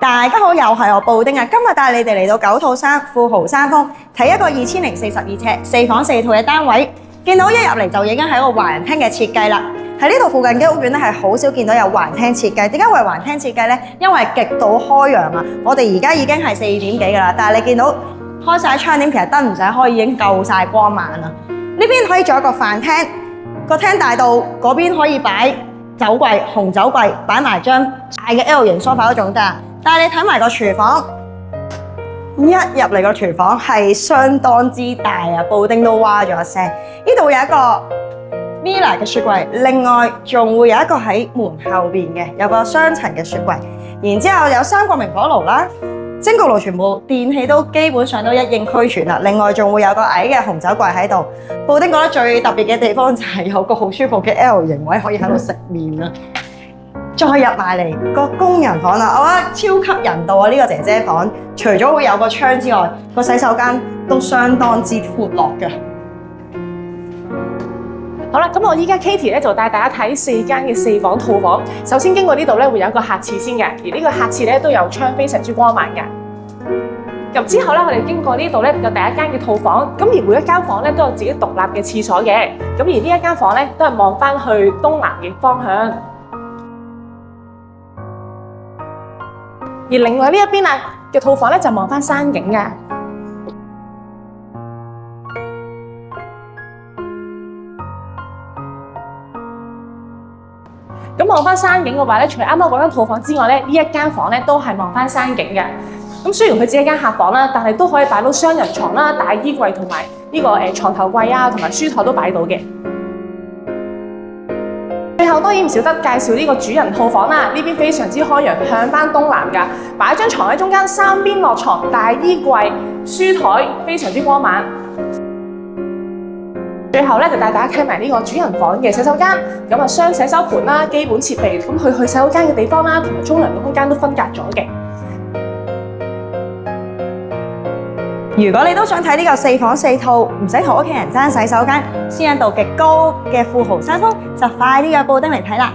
大家好，又係我布丁啊！今日帶你哋嚟到九套山富豪山峰睇一個2042尺4房4套嘅單位。見到一入嚟就已經係一個華人廳嘅設計啦。喺呢度附近嘅屋苑咧係好少見到有華人廳設計。點解會係華人廳設計呢？因為極度開揚啊！我哋而家已經係4點幾㗎啦，但係你見到開晒窗簾，其實燈唔使開已經夠晒光猛啦。呢邊可以做一個飯廳，個廳大到嗰邊可以擺酒櫃、紅酒櫃，擺埋張大嘅 L 型梳化都仲得。但係你睇埋個廚房，一入嚟個廚房係相當之大啊！布丁都哇咗一聲。呢度有一個 Mila 嘅雪櫃，另外仲會有一個喺門後邊嘅，有個雙層嘅雪櫃。然之後有3個明火爐啦，蒸焗爐全部電器都基本上都一應俱全啦。另外仲會有個矮嘅紅酒櫃喺度。布丁覺得最特別嘅地方就係有個好舒服嘅 L 型位可以喺度食麵啦。再入埋嚟個工人房啦，我覺得超級人道啊！呢個姐姐房除咗會有個窗之外，個洗手間都相當之闊落嘅。好啦，咁我依家 Katie 咧就帶大家睇4間嘅4房套房。首先經過呢度咧會有一個客廁先嘅，而呢個客廁咧都有窗，非常之光猛嘅。咁之後咧，我哋經過呢度咧有第一間嘅套房，咁而每一間房咧都有自己獨立嘅廁所嘅。咁而呢一間房咧都係望翻去東南嘅方向。而另外呢一邊嘅套房咧就望翻山景嘅。咁望翻山景嘅話咧，除啱啱嗰間套房之外咧，呢一間房咧都係望翻山景嘅。咁雖然佢只係間客房啦，但係都可以擺到雙人床啦、大衣櫃同埋呢個床頭櫃啊，同埋書台都擺到嘅。最後當然唔少得介紹呢個主人套房啦，呢邊非常之開揚，向翻東南㗎，擺張床喺中間，3邊落床，大衣櫃、書台，非常之光猛。最後咧就帶大家睇埋呢個主人房嘅洗手間，咁啊雙洗手盆啦，基本設備，咁去洗手間嘅地方啦，同埋沖涼嘅空間都分隔咗嘅。如果你都想睇呢個4房4套，唔使同屋企人爭洗手間，私隱度極高嘅富豪山峰，就快啲約布丁嚟睇啦！